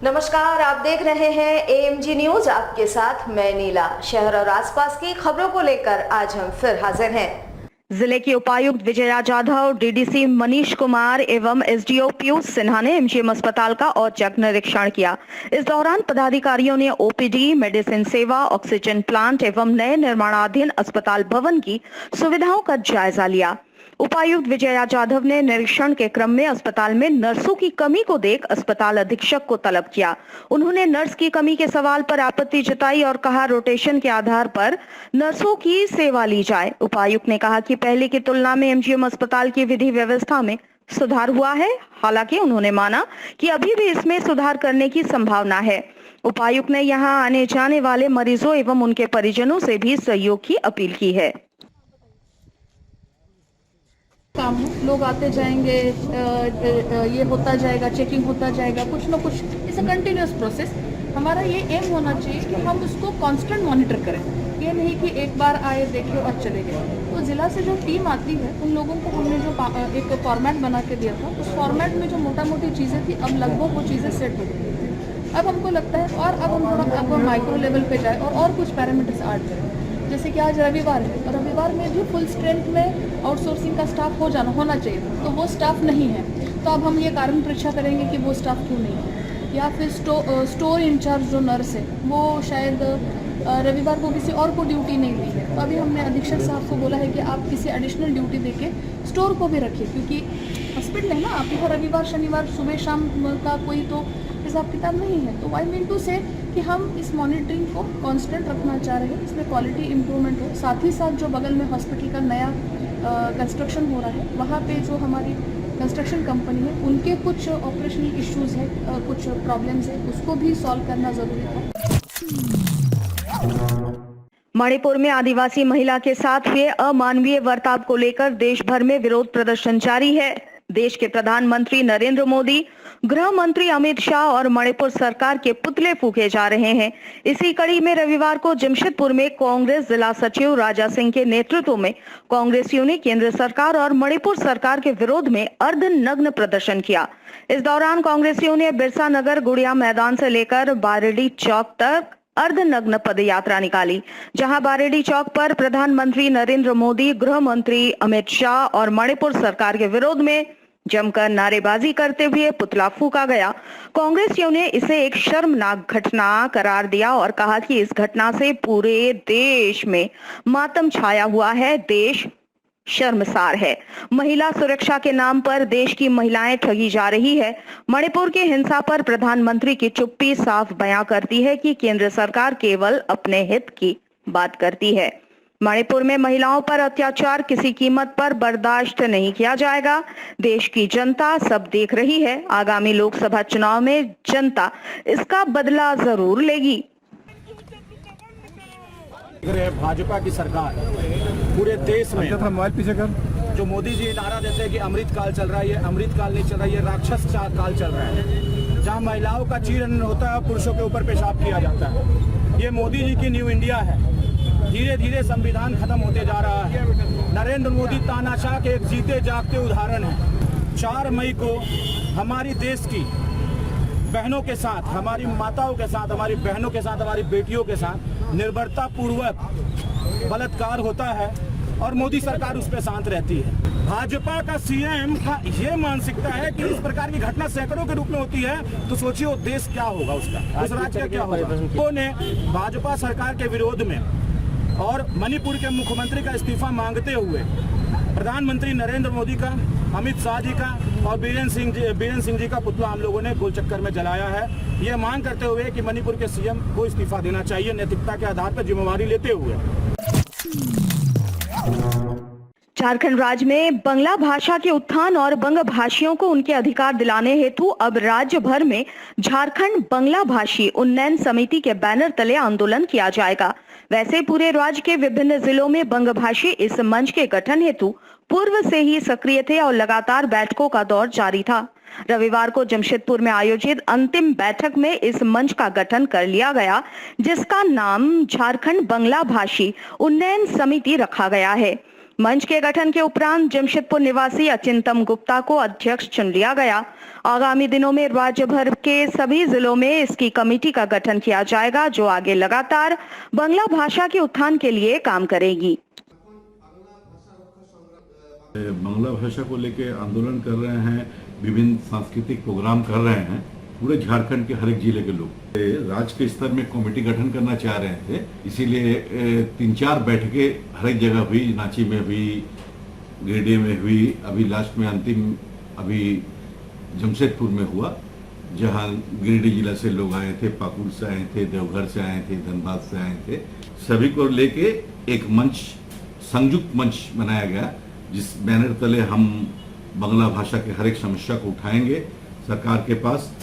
नमस्कार, आप देख रहे हैं एएमजी न्यूज। आपके साथ मैं नीला। शहर और आसपास की खबरों को लेकर आज हम फिर हाजिर हैं। जिले के उपायुक्त विजया जाधव, डीडीसी मनीष कुमार एवं एसडीओ पीयूष सिन्हा ने एमजीएम अस्पताल का औचक निरीक्षण किया। इस दौरान पदाधिकारियों ने ओपीडी, मेडिसिन सेवा, ऑक्सीजन प्लांट एवं नए निर्माणाधीन अस्पताल भवन की सुविधाओं का जायजा लिया। उपायुक्त विजया जाधव ने निरीक्षण के क्रम में अस्पताल में नर्सों की कमी को देख अस्पताल अधीक्षक को तलब किया। उन्होंने नर्स की कमी के सवाल पर आपत्ति जताई और कहा रोटेशन के आधार पर नर्सों की सेवा ली जाए। उपायुक्त ने कहा कि पहले की तुलना में एमजीएम अस्पताल की विधि व्यवस्था में सुधार हुआ है। हालांकि उन्होंने माना कि अभी भी इसमें सुधार करने की संभावना है। उपायुक्त ने यहाँ आने जाने वाले मरीजों एवं उनके परिजनों से भी सहयोग की अपील की है। काम है, लोग आते जाएंगे, ये होता जाएगा, चेकिंग होता जाएगा, कुछ ना कुछ इट्स अ कंटिन्यूअस प्रोसेस। हमारा ये एम होना चाहिए कि हम उसको कांस्टेंट मॉनिटर करें, ये नहीं कि एक बार आए देखे और चले गए। तो जिला से जो टीम आती है उन लोगों को हमने जो एक फॉर्मेट बना के दिया था, उस फॉर्मेट में जो मोटा मोटी चीज़ें थी अब लगभग वो चीज़ें सेट हो गई। अब हमको लगता है और अब हम थोड़ा अब माइक्रो लेवल पे जाए और कुछ पैरामीटर्स ऐड करें। जैसे कि आज रविवार है और रविवार में भी फुल स्ट्रेंथ में आउटसोर्सिंग का स्टाफ होना चाहिए, तो वो स्टाफ नहीं है। तो अब हम ये कारण परीक्षा करेंगे कि वो स्टाफ क्यों नहीं है, या फिर स्टोर इंचार्ज जो नर्स है वो शायद रविवार को किसी और को ड्यूटी नहीं दी है। तो अभी हमने अधीक्षक साहब को बोला है कि आप किसी एडिशनल ड्यूटी देके स्टोर को भी रखिए, क्योंकि हॉस्पिटल है ना, आपको रविवार शनिवार सुबह शाम का कोई तो हिसाब किताब नहीं है। तो आई मीन टू से कि हम इस मॉनिटरिंग को कांस्टेंट रखना चाह रहे हैं, इसमें क्वालिटी इम्प्रूवमेंट हो। साथ ही साथ जो बगल में हॉस्पिटल का नया कंस्ट्रक्शन हो रहा है, वहाँ पे जो हमारी कंस्ट्रक्शन कंपनी है उनके कुछ ऑपरेशनल इश्यूज है, कुछ प्रॉब्लम्स है, उसको भी सॉल्व करना ज़रूरी था। मणिपुर में आदिवासी महिला के साथ हुए अमानवीय बर्ताव को लेकर देश भर में विरोध प्रदर्शन जारी है। देश के प्रधानमंत्री नरेंद्र मोदी, गृह मंत्री अमित शाह और मणिपुर सरकार के पुतले फूके जा रहे हैं। इसी कड़ी में रविवार को जमशेदपुर में कांग्रेस जिला सचिव राजा सिंह के नेतृत्व में कांग्रेसियों ने केंद्र सरकार और मणिपुर सरकार के विरोध में अर्धनग्न प्रदर्शन किया। इस दौरान कांग्रेसियों ने बिरसा नगर गुड़िया मैदान से लेकर बारेडी चौक तक अर्धनग्न पद यात्रा निकाली, जहां बारेडी चौक पर प्रधानमंत्री नरेंद्र मोदी, गृह मंत्री अमित शाह और मणिपुर सरकार के विरोध में जमकर नारेबाजी करते हुए पुतला फूका गया। कांग्रेसियों ने इसे एक शर्मनाक घटना करार दिया और कहा कि इस घटना से पूरे देश में मातम छाया हुआ है, देश शर्मसार है। महिला सुरक्षा के नाम पर देश की महिलाएं ठगी जा रही है। मणिपुर की हिंसा पर प्रधानमंत्री की चुप्पी साफ बयां करती है कि केंद्र सरकार केवल अपने हित की बात करती है। मणिपुर में महिलाओं पर अत्याचार किसी कीमत पर बर्दाश्त नहीं किया जाएगा। देश की जनता सब देख रही है। आगामी लोकसभा चुनाव में जनता इसका बदला जरूर लेगी। भाजपा की सरकार पूरे देश में जो मोदी जी नारा देते हैं कि अमृत काल चल रहा है, ये अमृत काल नहीं चल रहा है, ये राक्षस काल चल रहा है, जहां महिलाओं का चीरहरण होता है, पुरुषों के ऊपर पेशाब किया जाता है। ये मोदी जी की न्यू इंडिया है। धीरे धीरे संविधान खत्म होते जा रहा है। नरेंद्र मोदी तानाशाह के एक जीते जागते उदाहरण है। 4 मई को हमारी देश की बहनों के साथ, हमारी माताओं के साथ, हमारी बहनों के साथ, हमारी बेटियों के साथ निर्भरता पूर्वक बलात्कार होता है और मोदी सरकार उस पर शांत रहती है। भाजपा का सीएम का ये मानसिकता है कि इस प्रकार की घटना सैकड़ों के रूप में होती है, तो सोचिए वो देश क्या होगा, उसका उस राज्य का क्या होगा। लोगों ने भाजपा सरकार के विरोध में और मणिपुर के मुख्यमंत्री का इस्तीफा मांगते हुए प्रधानमंत्री नरेंद्र मोदी का, अमित शाह जी का और बीरेन सिंह जी का पुतला हम लोगों ने गोल चक्कर में जलाया है, ये मांग करते हुए कि मणिपुर के सीएम को इस्तीफा देना चाहिए, नैतिकता के आधार पर जिम्मेवारी लेते हुए। झारखंड राज्य में बंगला भाषा के उत्थान और बंग भाषियों को उनके अधिकार दिलाने हेतु अब राज्य भर में झारखंड बंगला भाषी उन्नयन समिति के बैनर तले आंदोलन किया जाएगा। वैसे पूरे राज्य के विभिन्न जिलों में बंग भाषी इस मंच के गठन हेतु पूर्व से ही सक्रिय थे और लगातार बैठकों का दौर जारी था। रविवार को जमशेदपुर में आयोजित अंतिम बैठक में इस मंच का गठन कर लिया गया, जिसका नाम झारखंड बंगला भाषी उन्नयन समिति रखा गया है। मंच के गठन के उपरांत जमशेदपुर निवासी अचिंतम गुप्ता को अध्यक्ष चुन लिया गया। आगामी दिनों में राज्य भर के सभी जिलों में इसकी कमेटी का गठन किया जाएगा, जो आगे लगातार बांग्ला भाषा के उत्थान के लिए काम करेगी। बांग्ला भाषा को लेकर आंदोलन कर रहे हैं, विभिन्न सांस्कृतिक प्रोग्राम कर रहे हैं। पूरे झारखंड के हर एक जिले के लोग राज्य के स्तर में कमेटी गठन करना चाह रहे थे, इसीलिए 3-4 बैठकें हर एक जगह हुई। रांची में हुई, गिरिडीह में हुई, अभी लास्ट में अंतिम अभी जमशेदपुर में हुआ, जहां गिरिडीह जिला से लोग आए थे, पाकुड़ से आए थे, देवघर से आए थे, धनबाद से आए थे। सभी को लेके एक मंच, संयुक्त मंच बनाया गया, जिस बैनर तले हम बांग्ला भाषा के हर एक समस्या को उठाएंगे। सरकार के पास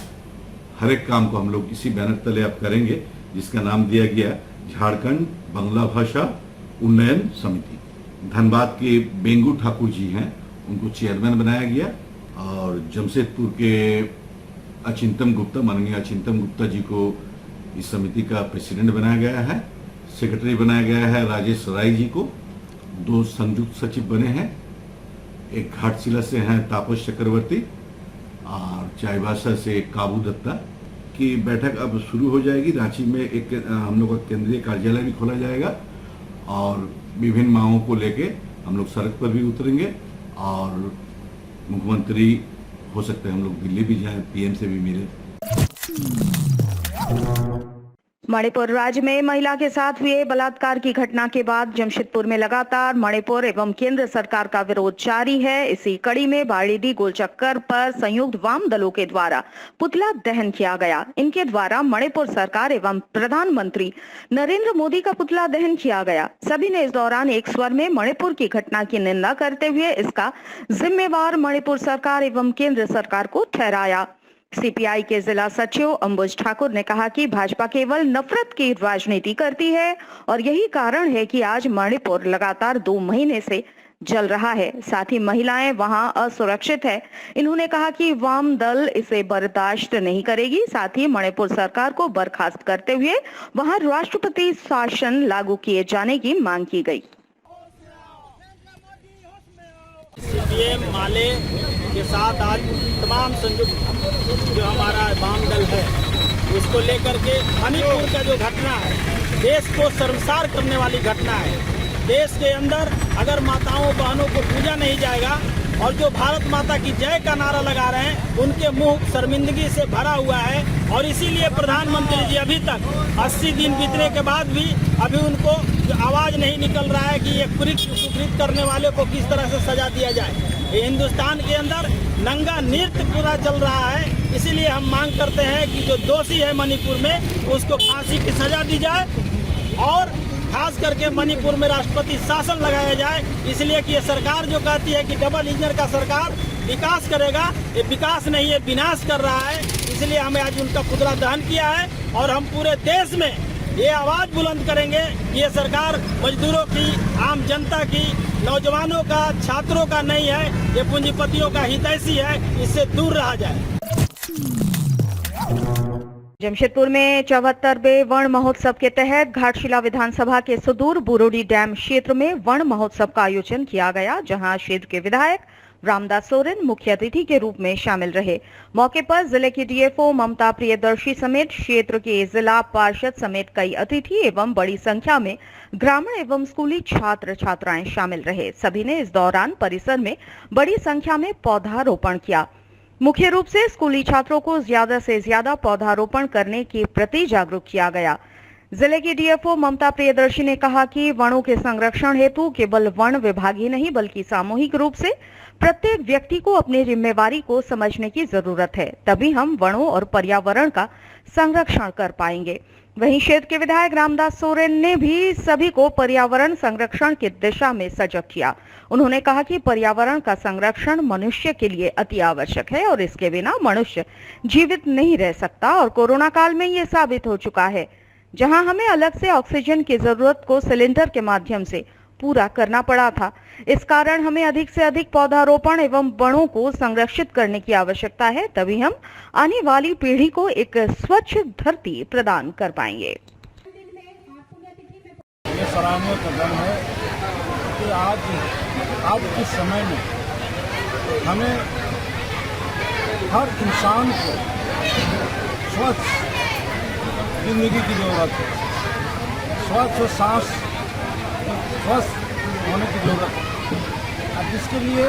हर एक काम को हम लोग इसी बैनर तले अब करेंगे, जिसका नाम दिया गया झारखंड बांग्ला भाषा उन्नयन समिति। धनबाद के बेंगू ठाकुर जी हैं, उनको चेयरमैन बनाया गया, और जमशेदपुर के अचिंतम गुप्ता, माननीय अचिंतम गुप्ता जी को इस समिति का प्रेसिडेंट बनाया गया है। सेक्रेटरी बनाया गया है राजेश राय जी को। 2 संयुक्त सचिव बने हैं, एक घाटशिला से हैं तापस चक्रवर्ती, और चाईबासा से काबू दत्ता की बैठक अब शुरू हो जाएगी। रांची में एक हम लोग का केंद्रीय कार्यालय भी खोला जाएगा, और विभिन्न मांगों को लेके हम लोग सड़क पर भी उतरेंगे, और मुख्यमंत्री हो सकते हैं हम लोग दिल्ली भी जाएं, पीएम से भी मिले। मणिपुर राज्य में महिला के साथ हुए बलात्कार की घटना के बाद जमशेदपुर में लगातार मणिपुर एवं केंद्र सरकार का विरोध जारी है। इसी कड़ी में बाड़ीडीह गोलचक्कर पर संयुक्त वाम दलों के द्वारा पुतला दहन किया गया। इनके द्वारा मणिपुर सरकार एवं प्रधानमंत्री नरेंद्र मोदी का पुतला दहन किया गया। सभी ने इस दौरान एक स्वर में मणिपुर की घटना की निंदा करते हुए इसका जिम्मेवार मणिपुर सरकार एवं केंद्र सरकार को ठहराया। सीपीआई के जिला सचिव अंबुज ठाकुर ने कहा कि भाजपा केवल नफरत की राजनीति करती है, और यही कारण है कि आज मणिपुर लगातार 2 महीने से जल रहा है। साथ ही महिलाएं वहां असुरक्षित है। इन्होंने कहा कि वाम दल इसे बर्दाश्त नहीं करेगी। साथ ही मणिपुर सरकार को बर्खास्त करते हुए वहां राष्ट्रपति शासन लागू किए जाने की मांग की गई। सीपीएम माले के साथ आज तमाम संयुक्त जो हमारा वाम दल है, उसको लेकर के मणिपुर का जो घटना है, देश को शर्मसार करने वाली घटना है। देश के अंदर अगर माताओं बहनों को पूजा नहीं जाएगा, और जो भारत माता की जय का नारा लगा रहे हैं, उनके मुंह शर्मिंदगी से भरा हुआ है। और इसीलिए प्रधानमंत्री जी अभी तक 80 दिन बीतने के बाद भी अभी उनको आवाज नहीं निकल रहा है कि ये कुकृत करने वाले को किस तरह से सजा दिया जाए। ये हिंदुस्तान के अंदर नंगा नृत्य पूरा चल रहा है। इसीलिए हम मांग करते हैं कि जो दोषी है मणिपुर में, उसको फांसी की सजा दी जाए, और खास करके मणिपुर में राष्ट्रपति शासन लगाया जाए। इसलिए कि ये सरकार जो कहती है कि डबल इंजन का सरकार विकास करेगा, ये विकास नहीं है, विनाश कर रहा है। इसलिए हमें आज उनका पुतला दहन किया है, और हम पूरे देश में ये आवाज बुलंद करेंगे कि ये सरकार मजदूरों की, आम जनता की, नौजवानों का, छात्रों का नहीं है, ये पूंजीपतियों का हितैषी है। इससे दूर रहा जाए। जमशेदपुर में 74वें वर्ण महोत्सव के तहत घाटशिला विधानसभा के सुदूर बुरोडी डैम क्षेत्र में वर्ण महोत्सव का आयोजन किया गया, जहां क्षेत्र के विधायक रामदास सोरेन मुख्य अतिथि के रूप में शामिल रहे। मौके पर जिले की डीएफओ ममता प्रियदर्शी समेत क्षेत्र के जिला पार्षद समेत कई अतिथि एवं बड़ी संख्या में ग्रामीण एवं स्कूली छात्र छात्राएं शामिल रहे। सभी ने इस दौरान परिसर में बड़ी संख्या में पौधारोपण किया। मुख्य रूप से स्कूली छात्रों को ज्यादा से ज्यादा पौधारोपण करने के प्रति जागरूक किया गया। जिले की डीएफओ ममता प्रियदर्शी ने कहा कि वनों के संरक्षण हेतु केवल वन विभाग ही नहीं, बल्कि सामूहिक रूप से प्रत्येक व्यक्ति को अपनी जिम्मेवारी को समझने की जरूरत है, तभी हम वनों और पर्यावरण का संरक्षण कर पाएंगे। वहीं क्षेत्र के विधायक रामदास सोरेन ने भी सभी को पर्यावरण संरक्षण की दिशा में सजग किया। उन्होंने कहा कि पर्यावरण का संरक्षण मनुष्य के लिए अति आवश्यक है, और इसके बिना मनुष्य जीवित नहीं रह सकता। और कोरोना काल में ये साबित हो चुका है, जहां हमें अलग से ऑक्सीजन की जरूरत को सिलेंडर के माध्यम से पूरा करना पड़ा था। इस कारण हमें अधिक से अधिक पौधारोपण एवं वनों को संरक्षित करने की आवश्यकता है, तभी हम आने वाली पीढ़ी को एक स्वच्छ धरती प्रदान कर पाएंगे। ये सराहनीय कदम है कि आज अब के समय में हमें हर इंसान को स्वच्छ जिंदगी की ज़रूरत है, स्वच्छ सांस स्वस्थ होने की ज़रूरत है, अब जिसके लिए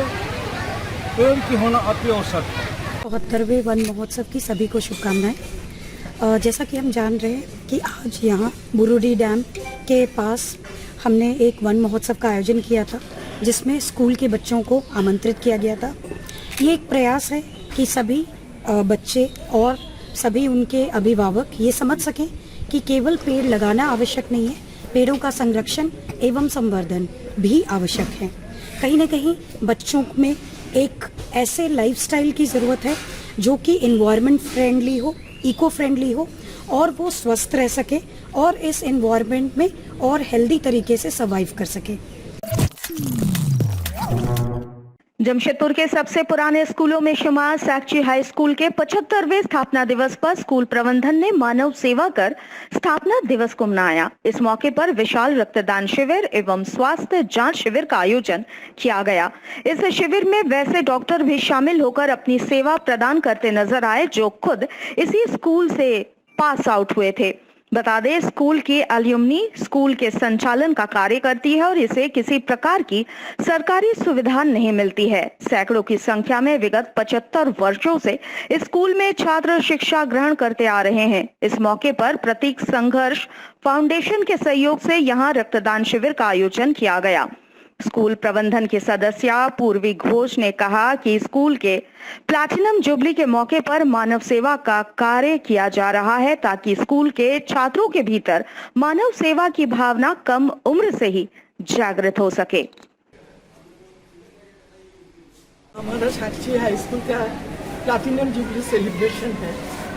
पेड़ की होना अति आवश्यक है। 74वें वन महोत्सव की सभी को शुभकामनाएं। जैसा कि हम जान रहे हैं कि आज यहाँ बुरुडी डैम के पास हमने एक वन महोत्सव का आयोजन किया था, जिसमें स्कूल के बच्चों को आमंत्रित किया गया था। ये एक प्रयास है कि सभी बच्चे और सभी उनके अभिभावक ये समझ सकें कि केवल पेड़ लगाना आवश्यक नहीं है, पेड़ों का संरक्षण एवं संवर्धन भी आवश्यक है। कहीं ना कहीं बच्चों में एक ऐसे लाइफस्टाइल की ज़रूरत है जो कि एनवायरनमेंट फ्रेंडली हो, इको फ्रेंडली हो और वो स्वस्थ रह सके और इस एनवायरनमेंट में और हेल्दी तरीके से सर्वाइव कर सके। जमशेदपुर के सबसे पुराने स्कूलों में शुमार सैक्ची हाई स्कूल के 75वें स्थापना दिवस पर स्कूल प्रबंधन ने मानव सेवा कर स्थापना दिवस को मनाया। इस मौके पर विशाल रक्तदान शिविर एवं स्वास्थ्य जांच शिविर का आयोजन किया गया। इस शिविर में वैसे डॉक्टर भी शामिल होकर अपनी सेवा प्रदान करते नजर आए जो खुद इसी स्कूल से पास आउट हुए थे। बता दें, स्कूल की एल्यूमनी स्कूल के संचालन का कार्य करती है और इसे किसी प्रकार की सरकारी सुविधा नहीं मिलती है। सैकड़ों की संख्या में विगत 75 वर्षों से इस स्कूल में छात्र शिक्षा ग्रहण करते आ रहे हैं। इस मौके पर प्रतीक संघर्ष फाउंडेशन के सहयोग से यहाँ रक्तदान शिविर का आयोजन किया गया। स्कूल प्रबंधन की सदस्य पूर्वी घोष ने कहा कि स्कूल के प्लैटिनम जुबली के मौके पर मानव सेवा का कार्य किया जा रहा है ताकि स्कूल के छात्रों के भीतर मानव सेवा की भावना कम उम्र से ही जागृत हो सके। हमारा साक्षी हाई स्कूल का प्लैटिनम जुबली सेलिब्रेशन है,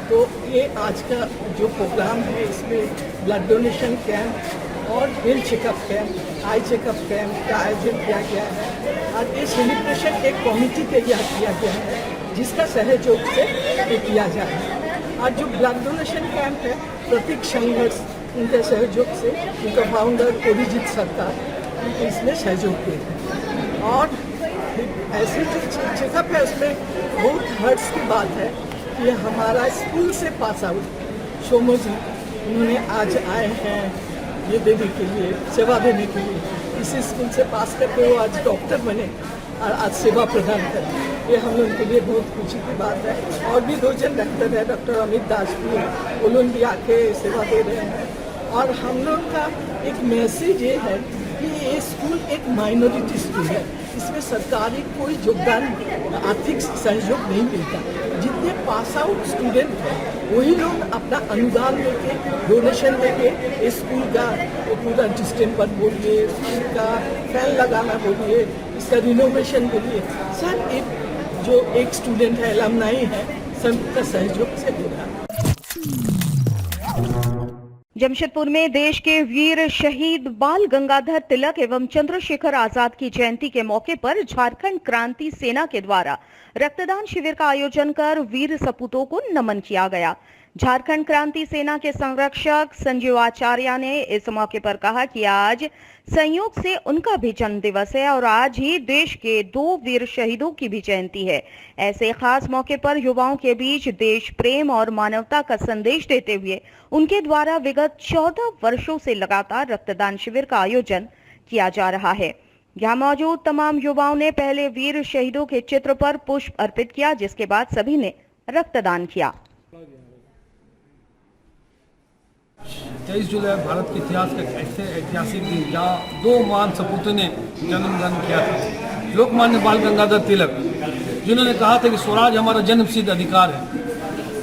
तो ये आज का जो प्रोग्राम है इसमें ब्लड डोनेशन कैंप और health checkup camp, eye checkup camp का आयोजन किया गया है। और ये सेलिब्रेशन एक कमेटी तैयार किया गया है जिसका सहयोग से ये किया जा रहा है। और जो ब्लड डोनेशन कैंप है प्रतीक संघर्ष उनके सहयोग से, उनका फाउंडर अभिजीत सरकार इसमें सहयोग किए हैं। और ऐसे जो चेकअप है उसमें बहुत हर्ट्स की बात है कि हमारा स्कूल से पास आउट सोमो जी उन्होंने आज आए हैं ये देने के लिए, सेवा देने के लिए। इसी स्कूल से पास करके वो आज डॉक्टर बने और आज सेवा प्रदान करें, ये हम लोगों के लिए बहुत खुशी की बात है। और भी 2 जन डॉक्टर है, डॉक्टर अमित दास भी है, वो लोग भी आके सेवा दे रहे हैं। और हम लोग का एक मैसेज ये है कि ये स्कूल एक माइनॉरिटी स्कूल है, इसमें सरकारी कोई योगदान आर्थिक सहयोग नहीं मिलता। जितने पास आउट स्टूडेंट हैं वही लोग अपना अनुदान देके डोनेशन देके स्कूल का पूरा डिस्टेंपर बोलिए, स्कूल का फैन लगाना बोलिए, इसका रिनोवेशन बोलिए, सब एक जो एक स्टूडेंट है एलमनाई है सबका सहयोग से हो रहा है। जमशेदपुर में देश के वीर शहीद बाल गंगाधर तिलक एवं चंद्रशेखर आजाद की जयंती के मौके पर झारखंड क्रांति सेना के द्वारा रक्तदान शिविर का आयोजन कर वीर सपूतों को नमन किया गया। झारखंड क्रांति सेना के संरक्षक संजीव आचार्य ने इस मौके पर कहा कि आज संयोग से उनका भी जन्म दिवस है और आज ही देश के 2 वीर शहीदों की भी जयंती है। ऐसे खास मौके पर युवाओं के बीच देश प्रेम और मानवता का संदेश देते हुए उनके द्वारा विगत 14 वर्षों से लगातार रक्तदान शिविर का आयोजन किया जा रहा है। यहाँ मौजूद तमाम युवाओं ने पहले वीर शहीदों के चित्र पर पुष्प अर्पित किया, जिसके बाद सभी ने रक्तदान किया। 23 जुलाई भारत के इतिहास का ऐसे ऐतिहासिक दिन जहाँ 2 महान सपूतों ने जन्म ग्रहण किया था। लोकमान्य बाल गंगाधर तिलक जिन्होंने कहा था कि स्वराज हमारा जन्मसिद्ध अधिकार है,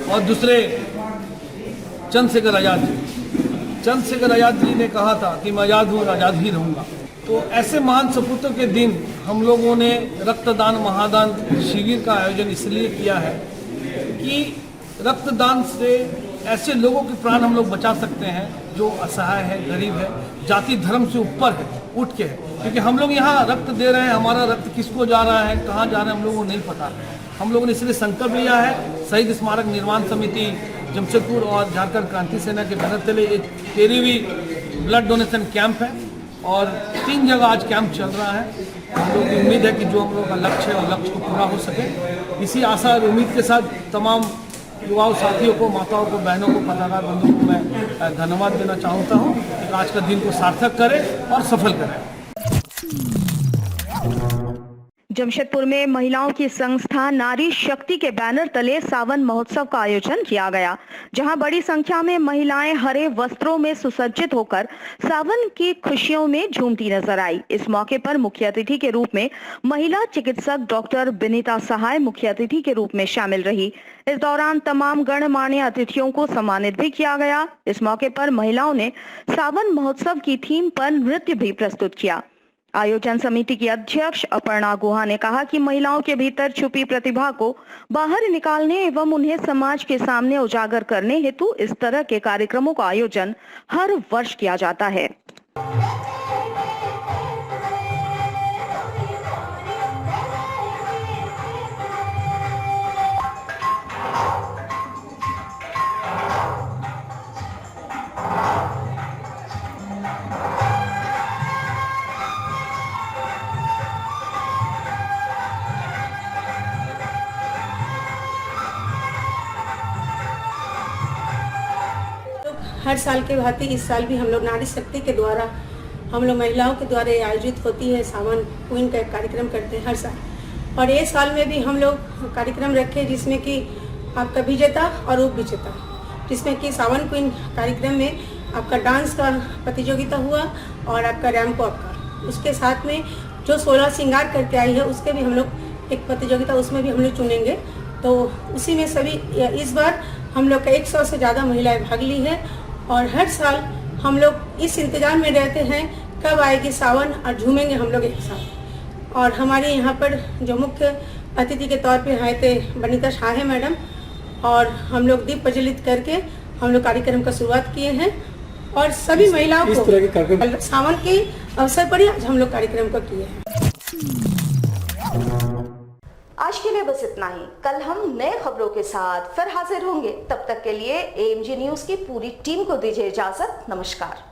और दूसरे चंद्रशेखर आजाद जी। चंद्रशेखर आजाद जी ने कहा था कि मैं आज़ाद हूँ, आज़ाद ही रहूँगा। तो ऐसे महान सपूतों के दिन हम लोगों ने रक्तदान महादान शिविर का आयोजन इसलिए किया है कि रक्तदान से ऐसे लोगों के प्राण हम लोग बचा सकते हैं जो असहाय है, गरीब है, जाति धर्म से ऊपर है, उठ के है। क्योंकि हम लोग यहाँ रक्त दे रहे हैं, हमारा रक्त किसको जा रहा है, कहाँ जा रहा है, हम लोगों को नहीं पता। हम लोगों ने इसलिए संकल्प लिया है, शहीद स्मारक निर्माण समिति जमशेदपुर और झारखंड क्रांति सेना के बैनर तले एक 13वीं ब्लड डोनेशन कैंप है और 3 जगह आज कैंप चल रहा है। हम लोग की उम्मीद है कि जो हम लोग का लक्ष्य है, वो लक्ष्य को पूरा हो सके। इसी आशा और उम्मीद के साथ तमाम युवाओं साथियों को, माताओं को, बहनों को, पत्रकार बंधुओं को मैं धन्यवाद देना चाहता हूँ कि आज का दिन को सार्थक करें और सफल करें। जमशेदपुर में महिलाओं की संस्था नारी शक्ति के बैनर तले सावन महोत्सव का आयोजन किया गया, जहां बड़ी संख्या में महिलाएं हरे वस्त्रों में सुसज्जित होकर सावन की खुशियों में झूमती नजर आई। इस मौके पर मुख्य अतिथि के रूप में महिला चिकित्सक डॉक्टर बिनीता सहाय मुख्य अतिथि के रूप में शामिल रही। इस दौरान तमाम गणमान्य अतिथियों को सम्मानित भी किया गया। इस मौके पर महिलाओं ने सावन महोत्सव की थीम पर नृत्य भी प्रस्तुत किया। आयोजन समिति की अध्यक्ष अपर्णा गुहा ने कहा कि महिलाओं के भीतर छुपी प्रतिभा को बाहर निकालने एवं उन्हें समाज के सामने उजागर करने हेतु इस तरह के कार्यक्रमों का आयोजन हर वर्ष किया जाता है। हर साल के भांति इस साल भी हम लोग नारी शक्ति के द्वारा हम लोग महिलाओं के द्वारा आयोजित होती है सावन क्वीन का एक कार्यक्रम करते हैं हर साल। और ये साल में भी हम लोग कार्यक्रम रखे जिसमें कि आपका विजेता और उप विजेता, जिसमें कि सावन क्वीन कार्यक्रम में आपका डांस का प्रतियोगिता हुआ और आपका रैंप वॉक का। उसके साथ में जो 16 श्रृंगार करके आई है उसके भी हम लोग एक प्रतियोगिता उसमें भी हम लोग चुनेंगे। तो उसी में सभी इस बार हम लोग का 100 से ज़्यादा महिलाएं भाग ली है। और हर साल हम लोग इस इंतजार में रहते हैं कब आएगी सावन और झूमेंगे हम लोग एक साथ। और हमारे यहाँ पर जो मुख्य अतिथि के तौर पे आए थे बिनीता सहाय मैडम, और हम लोग दीप प्रज्वलित करके हम लोग कार्यक्रम का शुरुआत किए हैं। और सभी महिलाओं को सावन के अवसर पर ही आज हम लोग कार्यक्रम को किए हैं। आज के लिए बस इतना ही। कल हम नए खबरों के साथ फिर हाजिर होंगे। तब तक के लिए AMG न्यूज की पूरी टीम को दीजिए इजाजत। नमस्कार।